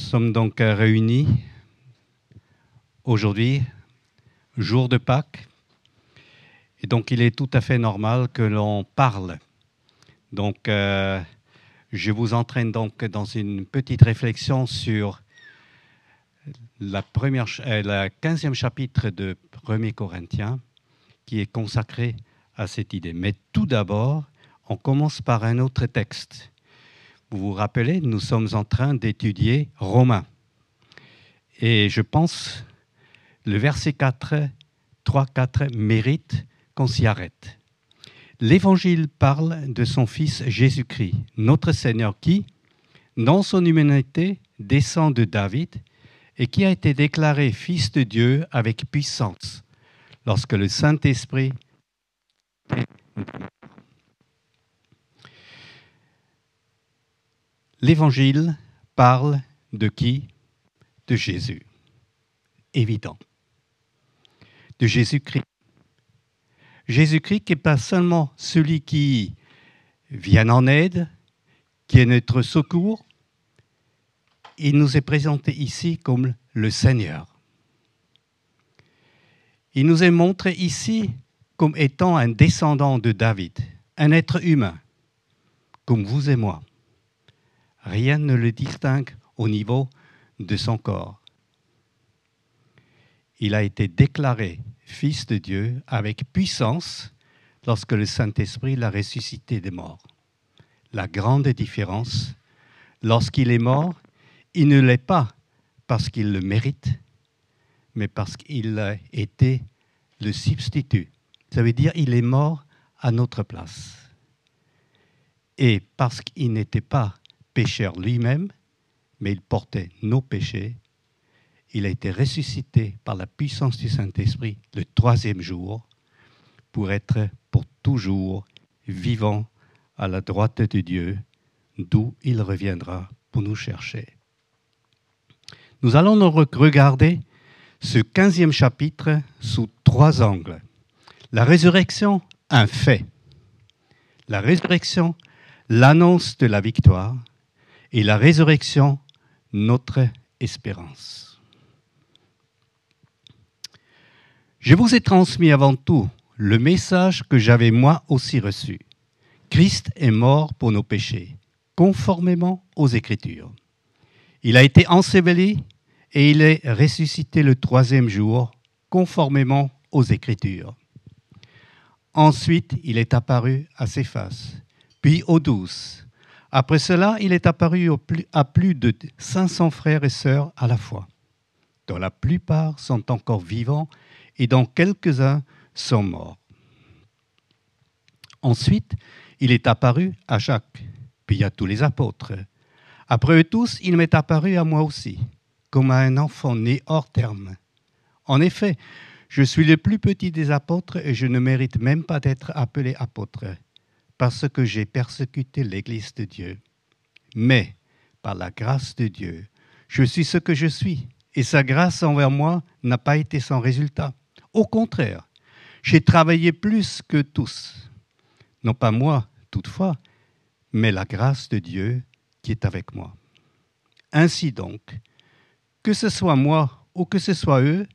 sommes donc réunis aujourd'hui, jour de Pâques, et donc il est tout à fait normal que l'on parle. Donc je vous entraîne donc dans une petite réflexion sur la 15e chapitre de 1er Corinthiens, qui est consacré à cette idée. Mais tout d'abord, on commence par un autre texte. Vous vous rappelez, nous sommes en train d'étudier Romains. Et je pense le verset 3-4 mérite qu'on s'y arrête. L'Évangile parle de son Fils Jésus-Christ, notre Seigneur qui, dans son humanité, descend de David et qui a été déclaré Fils de Dieu avec puissance lorsque le Saint-Esprit L'Évangile parle de qui? De Jésus. Évident. De Jésus-Christ. Jésus-Christ qui n'est pas seulement celui qui vient en aide, qui est notre secours, il nous est présenté ici comme le Seigneur. Il nous est montré ici comme étant un descendant de David, un être humain, comme vous et moi. Rien ne le distingue au niveau de son corps. Il a été déclaré Fils de Dieu avec puissance lorsque le Saint-Esprit l'a ressuscité des morts. La grande différence, lorsqu'il est mort, il ne l'est pas parce qu'il le mérite, mais parce qu'il a été le substitut. Ça veut dire qu'il est mort à notre place. Et parce qu'il n'était pas pécheur lui-même, mais il portait nos péchés, il a été ressuscité par la puissance du Saint-Esprit le 3e jour pour être pour toujours vivant à la droite de Dieu, d'où il reviendra pour nous chercher. Nous allons regarder ce 15e chapitre sous 3 angles. La résurrection, un fait. La résurrection, l'annonce de la victoire. Et la résurrection, notre espérance. Je vous ai transmis avant tout le message que j'avais moi aussi reçu. Christ est mort pour nos péchés, conformément aux Écritures. Il a été enseveli et il est ressuscité le 3e jour, conformément aux Écritures. Ensuite, il est apparu à Céphas, puis aux 12. Après cela, il est apparu à plus de 500 frères et sœurs à la fois, dont la plupart sont encore vivants et dont quelques-uns sont morts. Ensuite, il est apparu à Jacques, puis à tous les apôtres. Après eux tous, il m'est apparu à moi aussi, comme à un enfant né hors terme. En effet, je suis le plus petit des apôtres et je ne mérite même pas d'être appelé apôtre, parce que j'ai persécuté l'Église de Dieu. Mais, par la grâce de Dieu, je suis ce que je suis, et sa grâce envers moi n'a pas été sans résultat. Au contraire, j'ai travaillé plus que tous. Non pas moi, toutefois, mais la grâce de Dieu qui est avec moi. Ainsi donc, que ce soit moi ou que ce soit eux,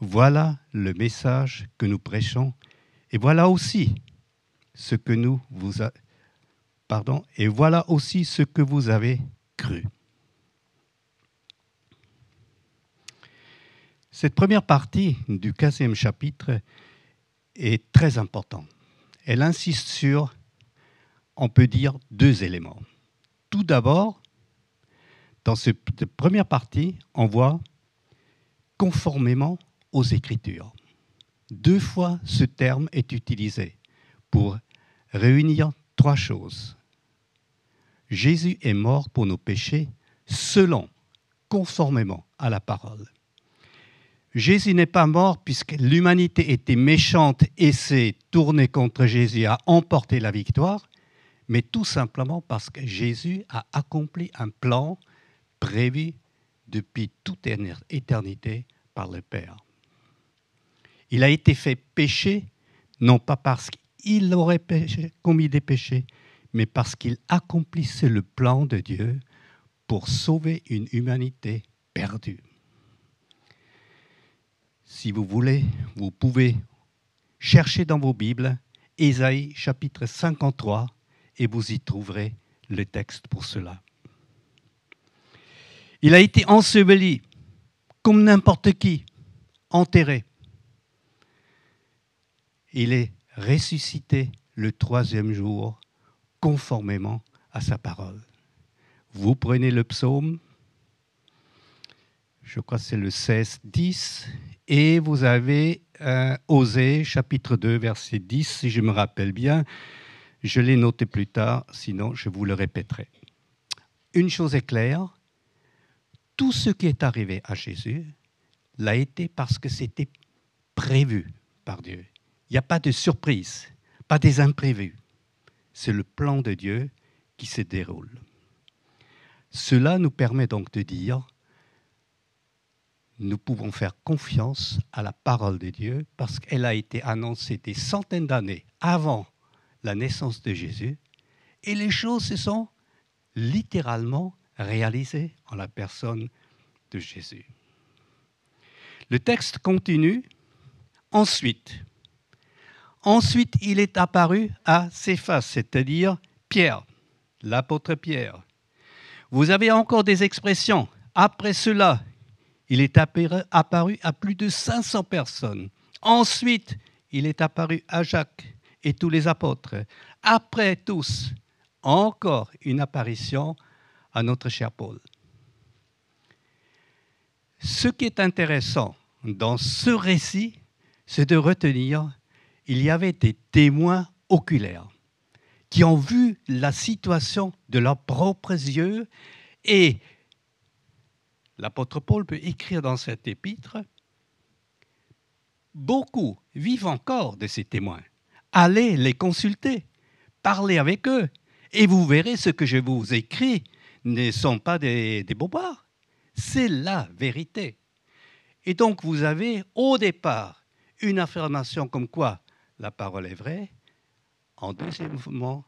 voilà le message que nous prêchons, et voilà aussi ce que vous avez cru. Cette première partie du 15e chapitre est très importante. Elle insiste sur, on peut dire, 2 éléments. Tout d'abord, dans cette première partie, on voit conformément aux Écritures. 2 fois ce terme est utilisé pour réunir 3 choses. Jésus est mort pour nos péchés selon, conformément à la parole. Jésus n'est pas mort puisque l'humanité était méchante et s'est tournée contre Jésus, a emporté la victoire, mais tout simplement parce que Jésus a accompli un plan prévu depuis toute éternité par le Père. Il a été fait péché, non pas parce qu'il aurait commis des péchés, mais parce qu'il accomplissait le plan de Dieu pour sauver une humanité perdue. Si vous voulez, vous pouvez chercher dans vos Bibles Ésaïe chapitre 53 et vous y trouverez le texte pour cela. Il a été enseveli comme n'importe qui, enterré. Il est ressuscité le 3e jour, conformément à sa parole. Vous prenez le psaume, je crois que c'est le 16-10, et vous avez Osée, chapitre 2, verset 10, si je me rappelle bien. Je l'ai noté plus tard, sinon je vous le répéterai. Une chose est claire, tout ce qui est arrivé à Jésus l'a été parce que c'était prévu par Dieu. Il n'y a pas de surprise, pas des imprévus. C'est le plan de Dieu qui se déroule. Cela nous permet donc de dire, nous pouvons faire confiance à la parole de Dieu parce qu'elle a été annoncée des centaines d'années avant la naissance de Jésus et les choses se sont littéralement réalisées en la personne de Jésus. Le texte continue. Ensuite, il est apparu à Céphas, c'est-à-dire Pierre, l'apôtre Pierre. Vous avez encore des expressions. Après cela, il est apparu à plus de 500 personnes. Ensuite, il est apparu à Jacques et tous les apôtres. Après tous, encore une apparition à notre cher Paul. Ce qui est intéressant dans ce récit, c'est de retenir qu'il y avait des témoins oculaires qui ont vu la situation de leurs propres yeux et l'apôtre Paul peut écrire dans cet épître, beaucoup vivent encore de ces témoins. Allez les consulter, parlez avec eux et vous verrez ce que je vous écris ne sont pas des bobards. C'est la vérité. Et donc, vous avez au départ une affirmation comme quoi la parole est vraie. En deuxième moment,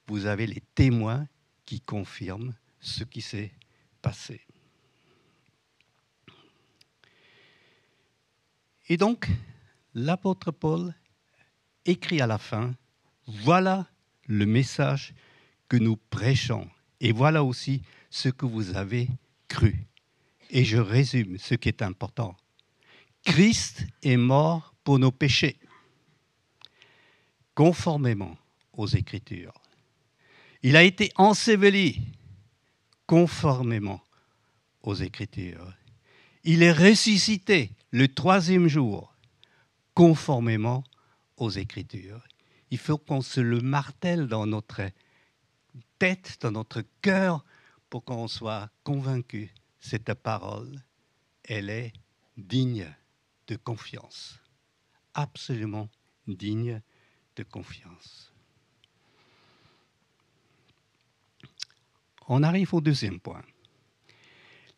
vous avez les témoins qui confirment ce qui s'est passé. Et donc, l'apôtre Paul écrit à la fin, voilà le message que nous prêchons. Et voilà aussi ce que vous avez cru. Et je résume ce qui est important. Christ est mort pour nos péchés, conformément aux Écritures. Il a été enseveli, conformément aux Écritures. Il est ressuscité le 3e jour, conformément aux Écritures. Il faut qu'on se le martèle dans notre tête, dans notre cœur, pour qu'on soit convaincu. Cette parole, elle est digne de confiance. Absolument digne de confiance. On arrive au deuxième point.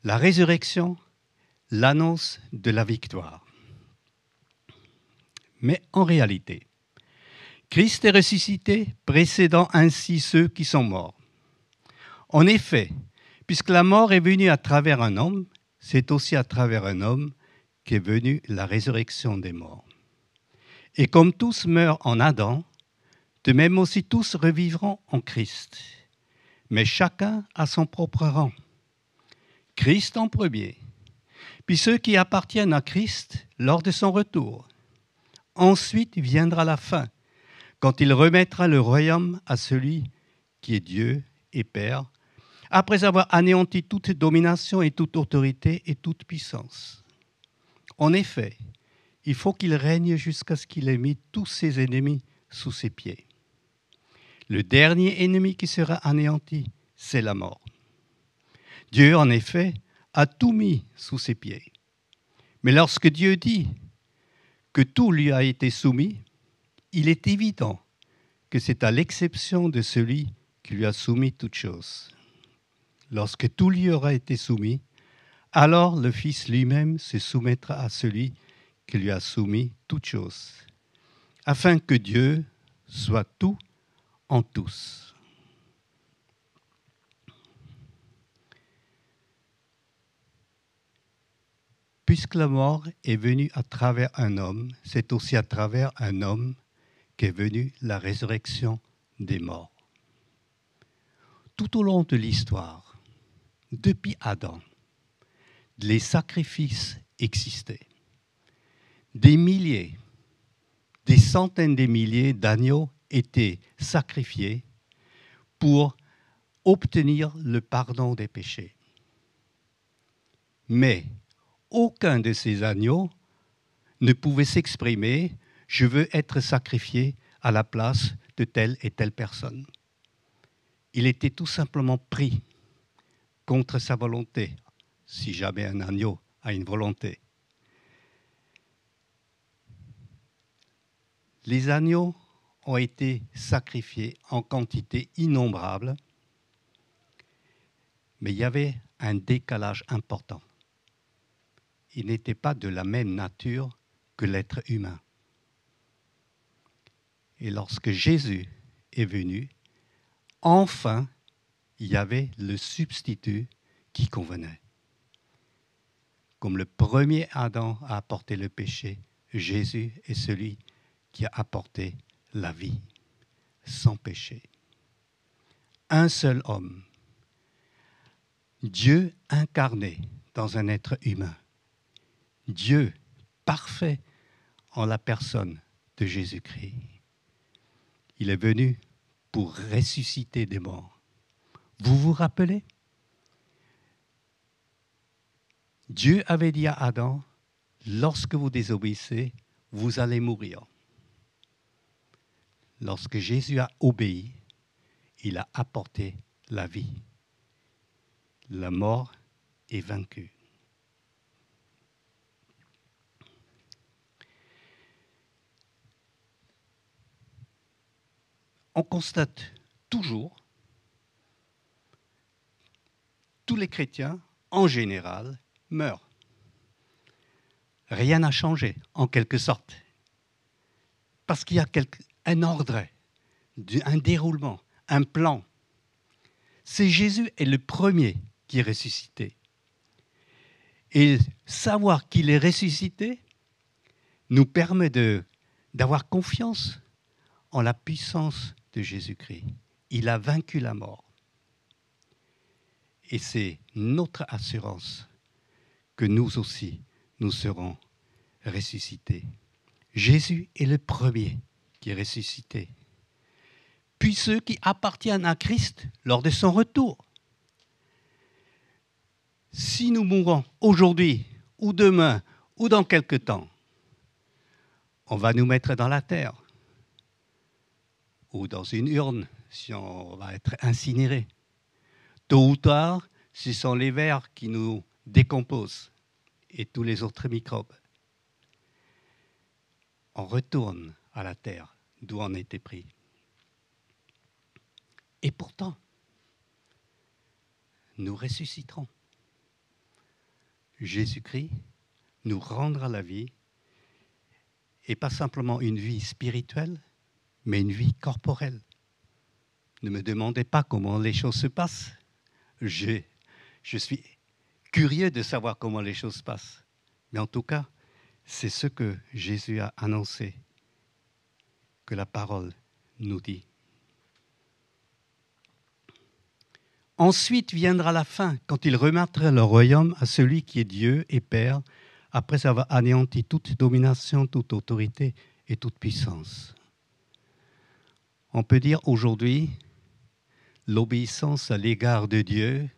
La résurrection, l'annonce de la victoire. Mais en réalité, Christ est ressuscité, précédant ainsi ceux qui sont morts. En effet, puisque la mort est venue à travers un homme, c'est aussi à travers un homme qu'est venue la résurrection des morts. Et comme tous meurent en Adam, de même aussi tous revivront en Christ. Mais chacun a son propre rang. Christ en premier, puis ceux qui appartiennent à Christ lors de son retour. Ensuite viendra la fin, quand il remettra le royaume à celui qui est Dieu et Père, après avoir anéanti toute domination et toute autorité et toute puissance. En effet, il faut qu'il règne jusqu'à ce qu'il ait mis tous ses ennemis sous ses pieds. Le dernier ennemi qui sera anéanti, c'est la mort. Dieu, en effet, a tout mis sous ses pieds. Mais lorsque Dieu dit que tout lui a été soumis, il est évident que c'est à l'exception de celui qui lui a soumis toutes choses. Lorsque tout lui aura été soumis, alors le Fils lui-même se soumettra à celui qui lui a soumis toutes choses, afin que Dieu soit tout en tous. Puisque la mort est venue à travers un homme, c'est aussi à travers un homme qu'est venue la résurrection des morts. Tout au long de l'histoire, depuis Adam, les sacrifices existaient. Des milliers, des centaines de milliers d'agneaux étaient sacrifiés pour obtenir le pardon des péchés. Mais aucun de ces agneaux ne pouvait s'exprimer « je veux être sacrifié à la place de telle et telle personne ». Il était tout simplement pris contre sa volonté, si jamais un agneau a une volonté. Les agneaux ont été sacrifiés en quantité innombrable, mais il y avait un décalage important. Ils n'étaient pas de la même nature que l'être humain. Et lorsque Jésus est venu, enfin, il y avait le substitut qui convenait. Comme le premier Adam a apporté le péché, Jésus est celui qui a apporté la vie, sans péché. Un seul homme, Dieu incarné dans un être humain, Dieu parfait en la personne de Jésus-Christ. Il est venu pour ressusciter des morts. Vous vous rappelez? Dieu avait dit à Adam, lorsque vous désobéissez, vous allez mourir. Lorsque Jésus a obéi, il a apporté la vie. La mort est vaincue. On constate toujours, tous les chrétiens, en général, meurent. Rien n'a changé, en quelque sorte. Parce qu'il y a un ordre, un déroulement, un plan. C'est Jésus est le premier qui est ressuscité. Et savoir qu'il est ressuscité nous permet d'avoir confiance en la puissance de Jésus-Christ. Il a vaincu la mort. Et c'est notre assurance que nous aussi, nous serons ressuscités. Jésus est le premier qui est ressuscité. Puis ceux qui appartiennent à Christ lors de son retour. Si nous mourons aujourd'hui, ou demain, ou dans quelque temps, on va nous mettre dans la terre, ou dans une urne, si on va être incinéré. Tôt ou tard, ce sont les vers qui nous décomposent, et tous les autres microbes. On retourne à la terre, d'où on était pris. Et pourtant, nous ressusciterons. Jésus-Christ nous rendra la vie, et pas simplement une vie spirituelle, mais une vie corporelle. Ne me demandez pas comment les choses se passent. Je suis curieux de savoir comment les choses se passent. Mais en tout cas, c'est ce que Jésus a annoncé, que la parole nous dit. Ensuite viendra la fin, quand il remettra le royaume à celui qui est Dieu et Père, après avoir anéanti toute domination, toute autorité et toute puissance. On peut dire aujourd'hui, l'obéissance à l'égard de Dieu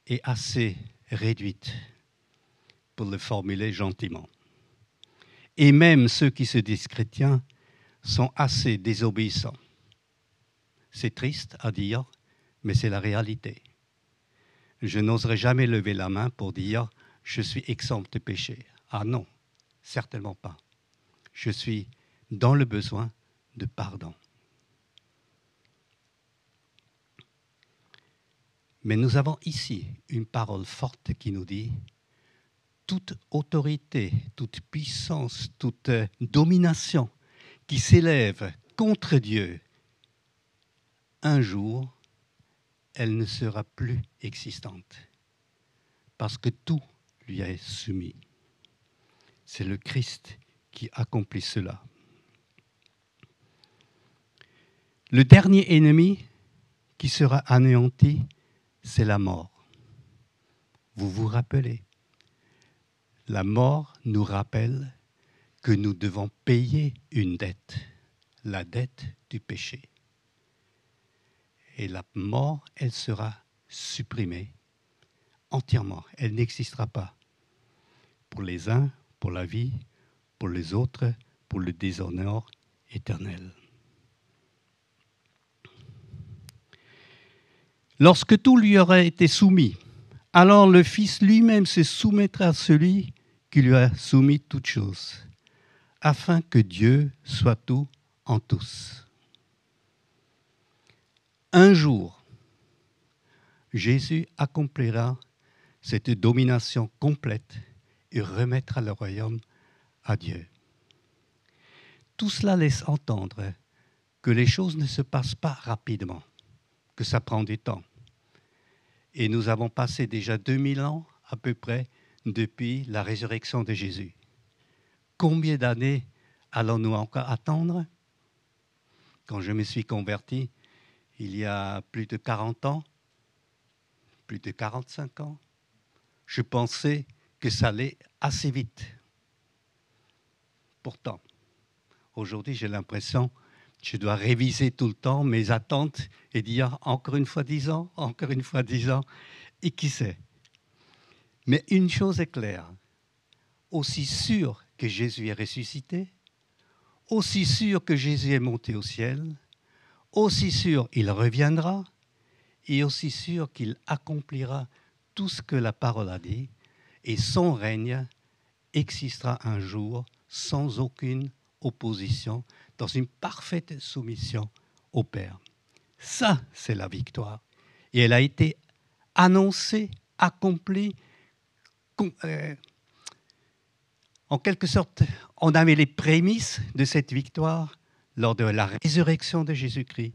est assez réduite, pour le formuler gentiment. Et même ceux qui se disent chrétiens sont assez désobéissants. C'est triste à dire, mais c'est la réalité. Je n'oserais jamais lever la main pour dire « je suis exempt de péché ». Ah non, certainement pas. Je suis dans le besoin de pardon. Mais nous avons ici une parole forte qui nous dit « toute autorité, toute puissance, toute domination qui s'élève contre Dieu, un jour, elle ne sera plus existante, parce que tout lui est soumis. » C'est le Christ qui accomplit cela. Le dernier ennemi qui sera anéanti, c'est la mort. Vous vous rappelez, la mort nous rappelle que nous devons payer une dette, la dette du péché. Et la mort, elle sera supprimée entièrement. Elle n'existera pas. Pour les uns, pour la vie, pour les autres, pour le déshonneur éternel. Lorsque tout lui aura été soumis, alors le Fils lui-même se soumettra à celui qui lui a soumis toutes choses, afin que Dieu soit tout en tous. Un jour, Jésus accomplira cette domination complète et remettra le royaume à Dieu. Tout cela laisse entendre que les choses ne se passent pas rapidement, que ça prend du temps. Et nous avons passé déjà 2000 ans à peu près depuis la résurrection de Jésus. Combien d'années allons-nous encore attendre? Quand je me suis converti, il y a plus de 40 ans, plus de 45 ans, je pensais que ça allait assez vite. Pourtant, aujourd'hui, j'ai l'impression que je dois réviser tout le temps mes attentes et dire encore une fois 10 ans, encore une fois 10 ans, et qui sait. Mais une chose est claire, aussi sûr que Jésus est ressuscité, aussi sûr que Jésus est monté au ciel, aussi sûr il reviendra, et aussi sûr qu'il accomplira tout ce que la parole a dit, et son règne existera un jour sans aucune opposition, dans une parfaite soumission au Père. Ça, c'est la victoire. Et elle a été annoncée, accomplie. En quelque sorte, on avait les prémices de cette victoire lors de la résurrection de Jésus-Christ.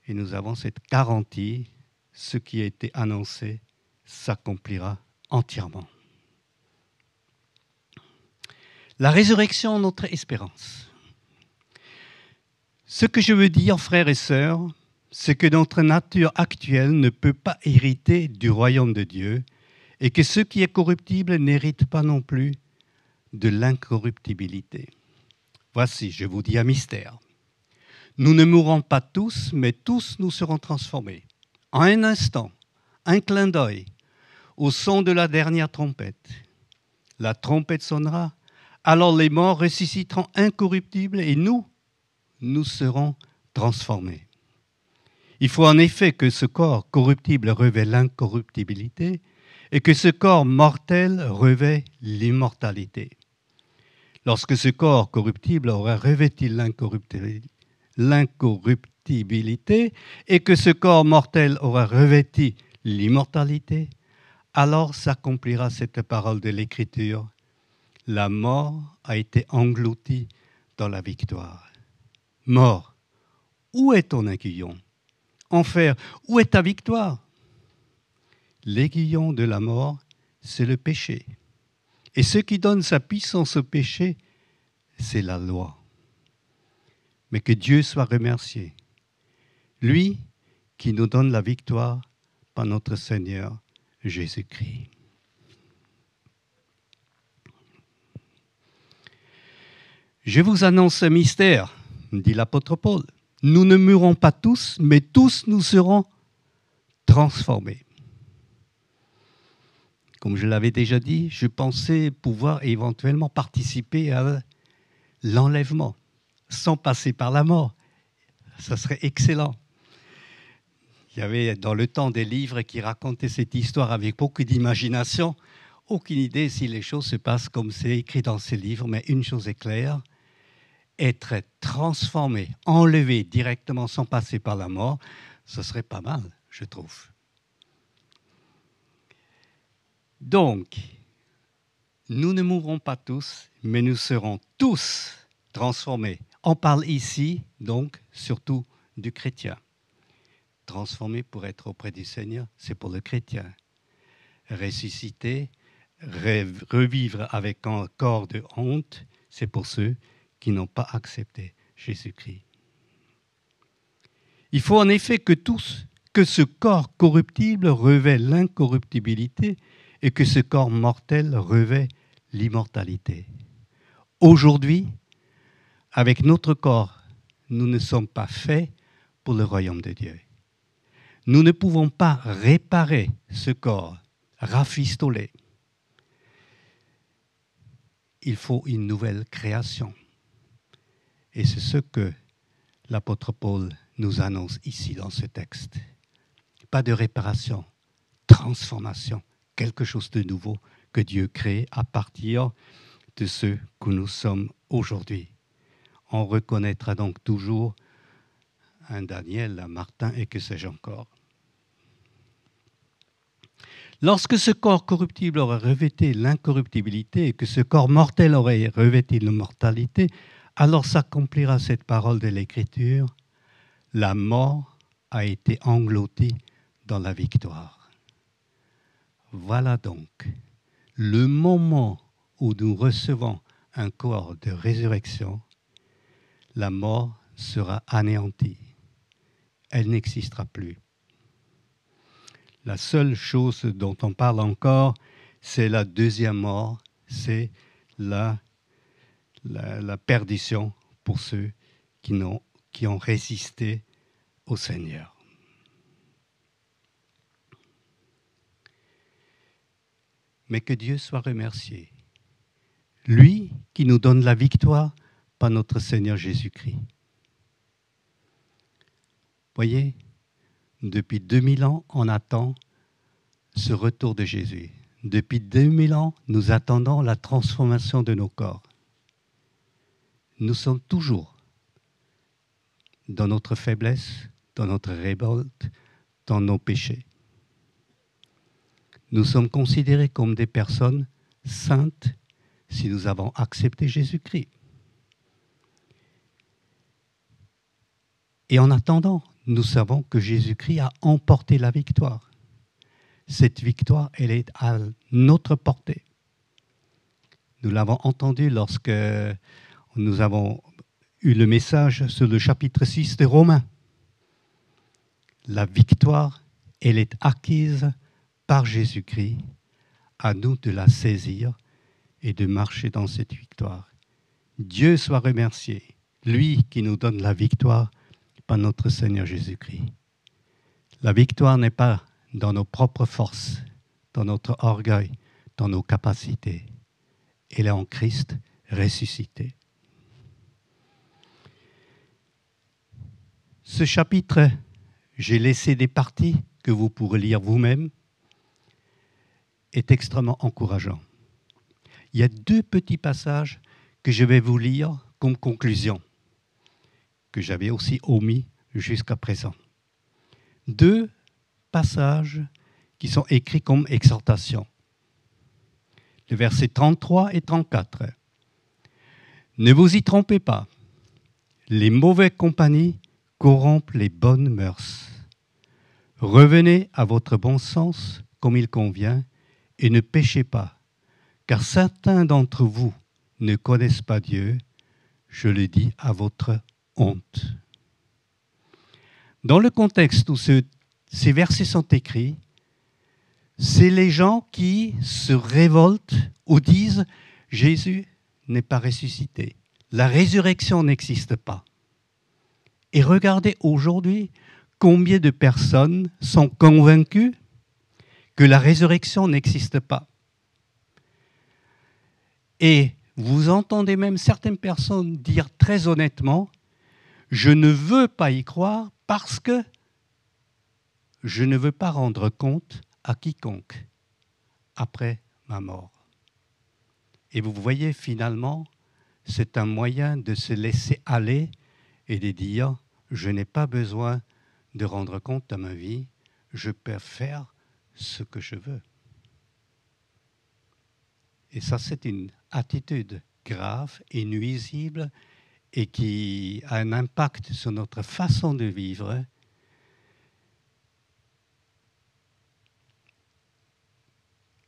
Et nous avons cette garantie, ce qui a été annoncé s'accomplira entièrement. La résurrection, notre espérance. Ce que je veux dire, frères et sœurs, c'est que notre nature actuelle ne peut pas hériter du royaume de Dieu et que ce qui est corruptible n'hérite pas non plus de l'incorruptibilité. Voici, je vous dis un mystère. Nous ne mourrons pas tous, mais tous nous serons transformés. En un instant, un clin d'œil, au son de la dernière trompette. La trompette sonnera, alors les morts ressusciteront incorruptibles et nous serons transformés. Il faut en effet que ce corps corruptible revêt l'incorruptibilité et que ce corps mortel revêt l'immortalité. Lorsque ce corps corruptible aura revêti l'incorruptibilité et que ce corps mortel aura revêti l'immortalité, alors s'accomplira cette parole de l'Écriture. La mort a été engloutie dans la victoire. Mort, où est ton aiguillon? Enfer, où est ta victoire? L'aiguillon de la mort, c'est le péché. Et ce qui donne sa puissance au péché, c'est la loi. Mais que Dieu soit remercié. Lui qui nous donne la victoire par notre Seigneur Jésus-Christ. Je vous annonce un mystère, dit l'apôtre Paul. Nous ne mourrons pas tous, mais tous nous serons transformés. Comme je l'avais déjà dit, je pensais pouvoir éventuellement participer à l'enlèvement, sans passer par la mort. Ça serait excellent. Il y avait dans le temps des livres qui racontaient cette histoire avec beaucoup d'imagination. Aucune idée si les choses se passent comme c'est écrit dans ces livres, mais une chose est claire, être transformé, enlevé directement sans passer par la mort, ce serait pas mal, je trouve. Donc, nous ne mourrons pas tous, mais nous serons tous transformés. On parle ici, donc, surtout du chrétien. Transformé pour être auprès du Seigneur, c'est pour le chrétien. Ressuscité, revivre avec un corps de honte, c'est pour ceux qui n'ont pas accepté Jésus-Christ. Il faut en effet que ce corps corruptible revêt l'incorruptibilité et que ce corps mortel revêt l'immortalité. Aujourd'hui, avec notre corps, nous ne sommes pas faits pour le royaume de Dieu. Nous ne pouvons pas réparer ce corps, rafistoler. Il faut une nouvelle création. Et c'est ce que l'apôtre Paul nous annonce ici dans ce texte. Pas de réparation, transformation, quelque chose de nouveau que Dieu crée à partir de ce que nous sommes aujourd'hui. On reconnaîtra donc toujours un Daniel, un Martin et que sais-je encore. Lorsque ce corps corruptible aurait revêtu l'incorruptibilité et que ce corps mortel aurait revêtu l'immortalité, alors s'accomplira cette parole de l'Écriture, la mort a été engloutie dans la victoire. Voilà donc le moment où nous recevons un corps de résurrection, la mort sera anéantie. Elle n'existera plus. La seule chose dont on parle encore, c'est la deuxième mort, c'est la perdition pour ceux qui ont résisté au Seigneur. Mais que Dieu soit remercié. Lui qui nous donne la victoire par notre Seigneur Jésus-Christ. Voyez, depuis 2000 ans, on attend ce retour de Jésus. Depuis 2000 ans, nous attendons la transformation de nos corps. Nous sommes toujours dans notre faiblesse, dans notre révolte, dans nos péchés. Nous sommes considérés comme des personnes saintes si nous avons accepté Jésus-Christ. Et en attendant, nous savons que Jésus-Christ a emporté la victoire. Cette victoire, elle est à notre portée. Nous l'avons entendu lorsque nous avons eu le message sur le chapitre 6 de Romains. La victoire, elle est acquise par Jésus-Christ. À nous de la saisir et de marcher dans cette victoire. Dieu soit remercié, lui qui nous donne la victoire par notre Seigneur Jésus-Christ. La victoire n'est pas dans nos propres forces, dans notre orgueil, dans nos capacités. Elle est en Christ ressuscité. Ce chapitre, j'ai laissé des parties que vous pourrez lire vous-même, est extrêmement encourageant. Il y a 2 petits passages que je vais vous lire comme conclusion, que j'avais aussi omis jusqu'à présent. 2 passages qui sont écrits comme exhortation. Les versets 33 et 34. Ne vous y trompez pas. Les mauvaises compagnies corrompent les bonnes mœurs. Revenez à votre bon sens comme il convient et ne péchez pas, car certains d'entre vous ne connaissent pas Dieu, je le dis à votre honte. Dans le contexte où ces versets sont écrits, c'est les gens qui se révoltent ou disent « Jésus n'est pas ressuscité, la résurrection n'existe pas ». Et regardez aujourd'hui combien de personnes sont convaincues que la résurrection n'existe pas. Et vous entendez même certaines personnes dire très honnêtement « Je ne veux pas y croire parce que je ne veux pas rendre compte à quiconque après ma mort. » Et vous voyez, finalement, c'est un moyen de se laisser aller et de dire « Je n'ai pas besoin de rendre compte à ma vie, je peux faire ce que je veux. » Et ça, c'est une attitude grave et nuisible et qui a un impact sur notre façon de vivre.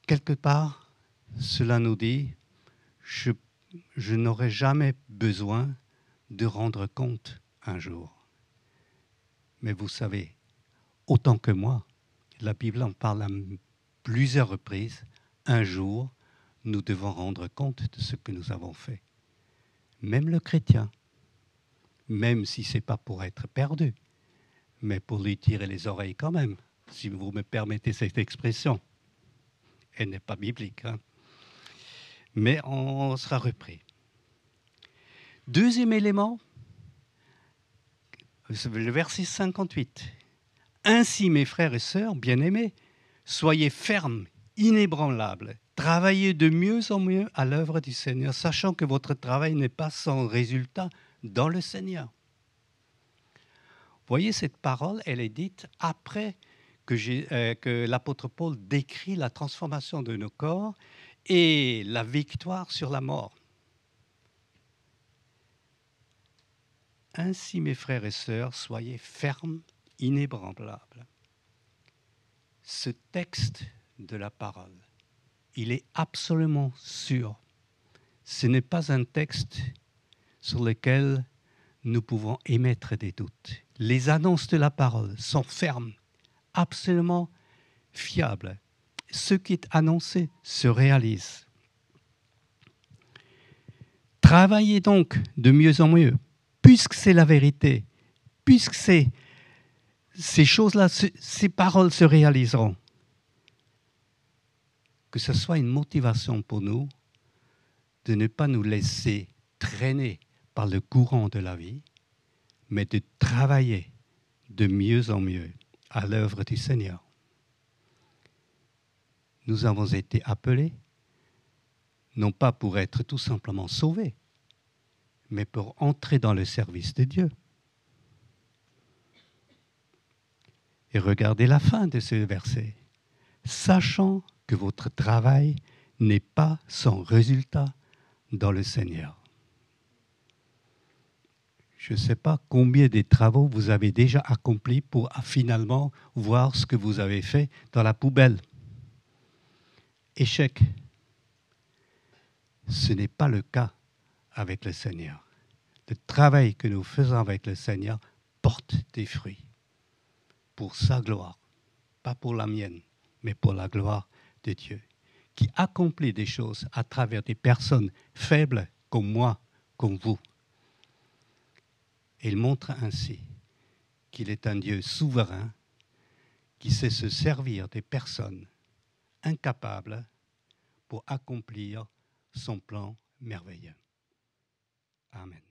Quelque part, Cela nous dit, je n'aurai jamais besoin de rendre compte un jour. Mais vous savez, autant que moi, la Bible en parle à plusieurs reprises, un jour, nous devons rendre compte de ce que nous avons fait. Même le chrétien, même si ce n'est pas pour être perdu, mais pour lui tirer les oreilles quand même, si vous me permettez cette expression. Elle n'est pas biblique, hein. Mais on sera repris. Deuxième élément, le verset 58. Ainsi, mes frères et sœurs, bien-aimés, soyez fermes, inébranlables, travaillez de mieux en mieux à l'œuvre du Seigneur, sachant que votre travail n'est pas sans résultat dans le Seigneur. Vous voyez, cette parole, elle est dite après que l'apôtre Paul décrit la transformation de nos corps et la victoire sur la mort. Ainsi, mes frères et sœurs, soyez fermes, inébranlables. Ce texte de la parole, il est absolument sûr. Ce n'est pas un texte sur lequel nous pouvons émettre des doutes. Les annonces de la parole sont fermes, absolument fiables. Ce qui est annoncé se réalise. Travaillez donc de mieux en mieux, puisque c'est la vérité, puisque ces choses-là, ces paroles se réaliseront. Que ce soit une motivation pour nous de ne pas nous laisser traîner par le courant de la vie, mais de travailler de mieux en mieux à l'œuvre du Seigneur. Nous avons été appelés, non pas pour être tout simplement sauvés, mais pour entrer dans le service de Dieu. Et regardez la fin de ce verset. Sachant que votre travail n'est pas sans résultat dans le Seigneur. Je ne sais pas combien de travaux vous avez déjà accomplis pour finalement voir ce que vous avez fait dans la poubelle. Échec. Ce n'est pas le cas avec le Seigneur. Le travail que nous faisons avec le Seigneur porte des fruits pour sa gloire, pas pour la mienne, mais pour la gloire de Dieu, qui accomplit des choses à travers des personnes faibles comme moi, comme vous. Il montre ainsi qu'il est un Dieu souverain qui sait se servir des personnes incapables pour accomplir son plan merveilleux. Amen.